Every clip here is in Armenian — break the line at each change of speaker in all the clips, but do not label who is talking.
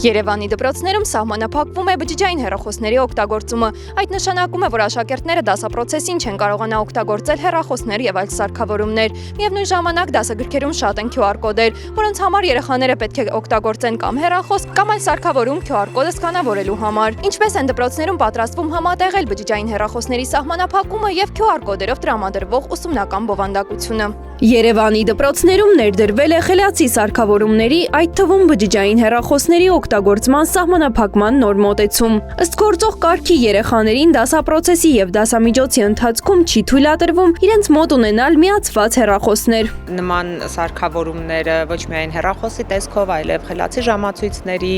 Երևանի դպրոցներում սահմանափակվում է բջջային հեռախոսների օգտագործումը։ Այդ նշանակում է, որ աշակերտները դասապրոցեսին չեն կարողանա օգտագործել հեռախոսներ եւ այլ սարքավորումներ։ Միևնույն ժամանակ դասագրքերում շատ են QR կոդեր, որոնց համար երեխաները պետք է օգտագործեն կամ հեռախոս, կամ այլ սարքավորում QR կոդը սկանավորելու համար։ Ինչպես են դպրոցներում պատրաստվում համատեղել բջջային հեռախոսների սահմանափակումը եւ QR կոդերով տրամադրվող ուսումնական բովանդակությունը։ Երևանի դպրոցներում ներդրվել է խելացի սարքավորումների, այդ թվում բջջային հեռախոսների օգտագործման սահմանափակման նոր մոտեցում։ Ըստ գործող կարգի երեխաներին դասապրոցեսի եւ դասամիջոցի ընթացքում չի թույլատրվում իրենց մոտ ունենալ միացված հեռախոսներ։
Նման սարքավորումները ոչ միայն հեռախոսի տեսքով, այլև խելացի ժամացույցների,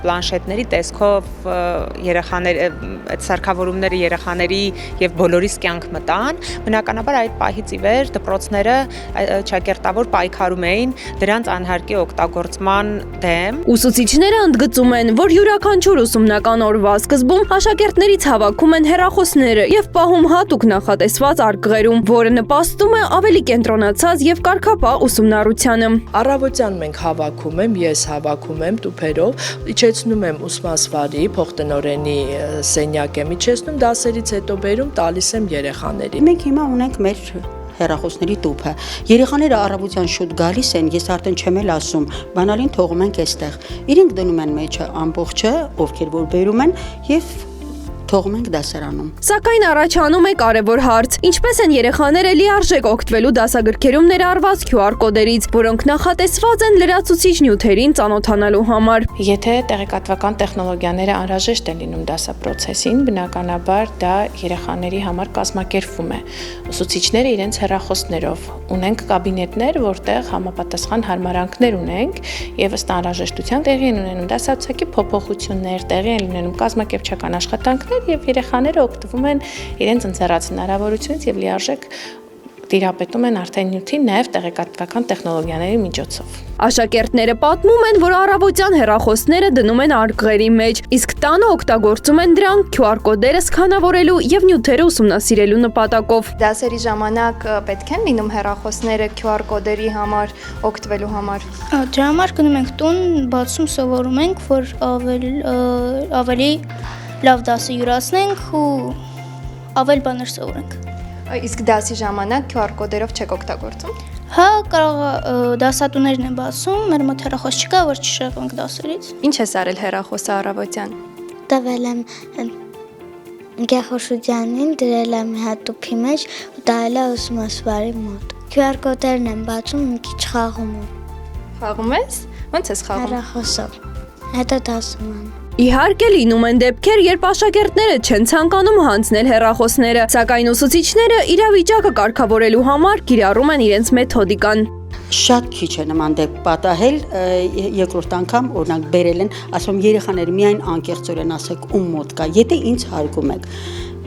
պլանշետների տեսքով այդ սարքավորումները երեխաների եւ բոլորիս կյանք մտան։ Բնականաբար այդ պահից ի վեր դպրոցները ճակերտավոր պայքարում էին դրանց անհարկի օգտագործման դեմ։
Ուսուցիչները ընդգծում են, որ յուրաքանչյուր ուսումնական օրվա սկզբում աշակերտներից հավաքում են հեռախոսները եւ պահում հատուկ նախատեսված արկղերում, որը նպաստում է ավելի կենտրոնացած եւ կարգապահ ուսումնառությանը։
Առավոտյան մենք հավաքում եմ, ես հավաքում եմ տուփերով, իջեցնում եմ ուսմասվարի, փոխտնօրենի սենյակ եմ իջեցնում, դասերից հետո բերում տալիս եմ երեխաներին։
Մենք հիմա ունենք մեր հեռախոսների տուփը։ Երեխաները առավոտյան շուտ գալիս են, ես արդեն չեմ էլ ասում, բանալին թողում ենք այստեղ։ Իրենք դնում են մեջը ամբողջը, ովքեր որ բերում են եւ թողում ենք դասարանում։
Սակայն առաջանում է կարևոր հարց. ինչպես են երեխաները լիարժեք օգտվելու դասագրքերում ներառված QR կոդերից, որոնք նախատեսված են լրացուցիչ նյութերին ծանոթանալու համար։
Եթե տեղեկատվական տեխնոլոգիաները անհրաժեշտ են լինում դասապրոցեսին, բնականաբար դա երեխաների համար կազմակերպվում է։ Ուսուցիչները իրենց հեռախոսներով ունենք կաբինետներ, որտեղ համապատասխան հարմարանքներ ունենք եւ ըստ անհրաժեշտության տեղի են ունենում դասացակի փոփոխություններ, տեղի են ունենում կազմակերպչական աշխատանքներ եւ երեխաները օգտվում են իրենց ընձեռած հնարավորությունից եւ լիարժեք տիրապետում են արդեն նյութին նաև տեղեկատվական տեխնոլոգիաների միջոցով։
Աշակերտները պատմում են, որ առավոտյան հեռախոսները դնում են արկղերի մեջ, իսկ տանը օգտագործում են դրանք QR կոդերը սկանավորելու եւ նյութերը ուսումնասիրելու նպատակով։ Դասերի ժամանակ պետք են լինում հեռախոսները QR կոդերի համար օգտվելու համար։
Դրա համար գնում ենք տուն, բացում սովորում ենք, որ ավելի լավ դասը յուրացնենք ու ավելի բաներ սովորենք։
Իսկ դասի ժամանակ QR կոդերով չեք օգտագործում։
Հա, կարող դասատուներն են բացում, մեր մոտ հեռախոս չկա, որ չշեղվենք դասերից։
Ինչ ես արել հեռախոսը առավոտյան։
Տվել եմ Գեղոշուդյանին, դրել եմ հատուփի մեջ ու տվել եմ ուսումնասիրի մոտ։ QR կոդերն եմ բացում, մի քիչ խաղում եմ։
Խաղում ես։ Ո՞նց ես խաղում։
Հեռախոսով։ Հետո դասում եմ։
Իհարկե լինում են դեպքեր, երբ աշակերտները չեն ցանկանում հանձնել հեռախոսները, սակայն ուսուցիչները իրավիճակը կարգավորելու համար կիրառում են իրենց մեթոդիկան։
Շատ քիչ է նման դեպք պատահել, երկրորդ անգամ օրինակ բերել են, ասում երեխաները միայն անկեղծորեն ասեք ում մոտ կա, եթե ինձ հարգում եք։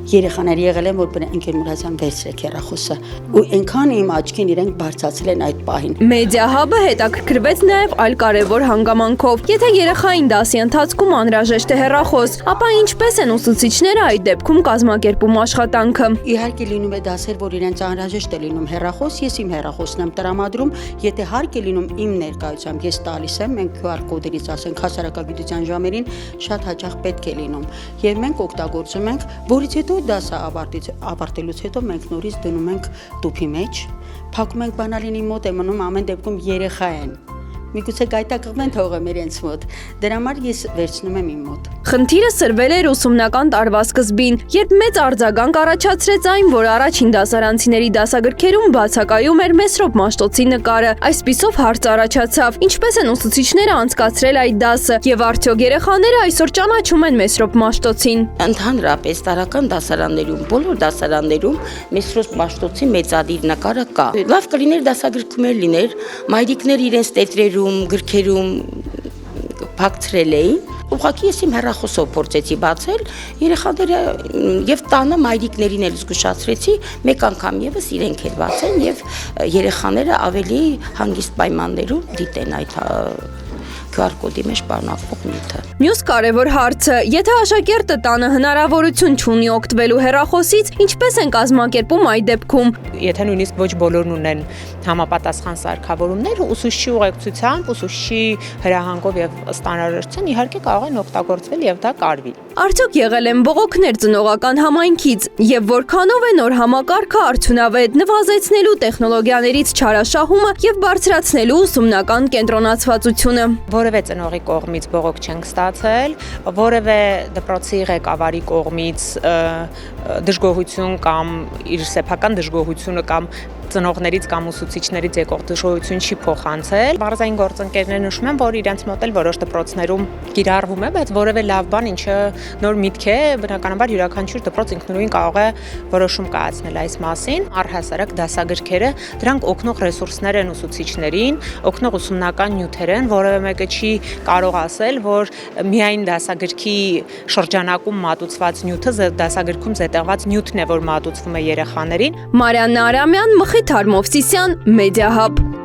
Երեխաները եղել են, որ ընկեր Մուրադյան վերցրեք հեռախոսը ու այնքան իմ աչքին իրենք բարձրացել են այդ պահին։
Մեդիա հաբը հետաքրքրվեց նաև այլ կարևոր հանգամանքով։ Եթե երեխային դասի ընթացքում անհրաժեշտ է հեռախոս, ապա ինչպես են ուսուցիչները այդ դեպքում կազմակերպում աշխատանքը։
Իհարկե լինում է դասեր, որ իրենց անհրաժեշտ է լինում հեռախոս, ես իմ հեռախոսն եմ տրամադրում, եթե հարկ է լինում իմ ներկայությամբ, ես տալիս եմ, մենք QR կոդերից ասենք հասարակագիտության ժամերին շատ հաճախ պետք է լինում։ Եվ մենք օգտագործում ենք, որից հետո դասը ավարտելուց հետո մենք նորից դնում ենք տուփի մեջ, փակում ենք բանալինի մոտ է մնում ամեն դեպքում երեխա են։ Միգուցե գայթակղվեն թողեմ իրենց մոտ, դրա համար ես վերցնում եմ իմ մոտ։
Խնդիրը սրվել էր ուսումնական տարվա սկզբին, երբ մեծ արձագանք առաջացրեց այն, որ առաջին դասարանցիների դասագրքերում բացակայում էր Մեսրոպ Մաշտոցի նկարը։ Այսպիսով հարց առաջացավ, ինչպես են ուսուցիչները անցկացրել այդ դասը եւ արդյոք երեխաները այսօր ճանաչում են Մեսրոպ Մաշտոցին։
Ընդհանրապես տարական դասարաններում, բոլոր դասարաններում Մեսրոպ Մաշտոցի մեծադիր նկարը կա։ Լավ կլիներ դասագրքում լիներ, մայրիկներ իրենց տետրերում գրքերում փակցրել էին, ուղղակի ես իմ հեռախոսով փորձեցի բացել, երեխաները եւ տանը մայրիկներին էլ զգուշացրեցի, մեկ անգամ եւս իրենք էլ բացեն եւ երեխաները ավելի հանգիստ պայմաններում դիտեն այդ QR կոդի մեջ պարունակվող նյութը։
Մյուս կարևոր հարցը, եթե աշակերտը տանը հնարավորություն չունի օգտվելու հեռախոսից, ինչպես են կազմակերպում այդ դեպքում։
Եթե նույնիսկ ոչ բոլորն ունեն համապատասխան սարքավորումներ, ուսուցչի ուղեկցությամբ, ուսուցչի հրահանգով եւ ըստ անհրաժեշտության իհարկե կարող են օգտագործվել եւ դա կարվի։
Արդյոք եղել են բողոքներ ծնողական համայնքից եւ որքանով է նոր համակարգը արդյունավետ նվազեցնելու տեխնոլոգիաներից չարաշահումը եւ բարձրացնելու ուսումնական կենտրոնացվածությունը։
Որևէ ծնողի կողմից բողոք չենք ստացել, որևէ դպրոցի ղեկավարի կողմից դժգոհություն կամ իր սեփական դժգոհությունը կամ ծնողներից կամ ուսուցիչներից եկող դժգոհություն չի փոխանցել։ Բարձային գործընկերներ նշում են, որ իրենց մոտ էլ որոշ դպրոցներում կիրառվում է, բայց որևէ լավ բան, ինչը նոր միտք է, բնականաբար յուրաքանչյուր դպրոց ինքնուրույն կարող է որոշում կայացնել այս մասին։ Առհասարակ դասագրքերը դրանք օգնող ռեսուրսներ են ուսուցիչներին, օգնող ուսումնական նյութեր են, որևէ մեկը չի կարող ասել, որ միայն դասագրքի շրջանակում մատուցված նյութը դասագրքում զետեղված նյութն է, որ մատուցվում է երեխաներին։
Մարիաննա Արամյան, Մխիթար Մովսիսյան, Մեդիահաբ։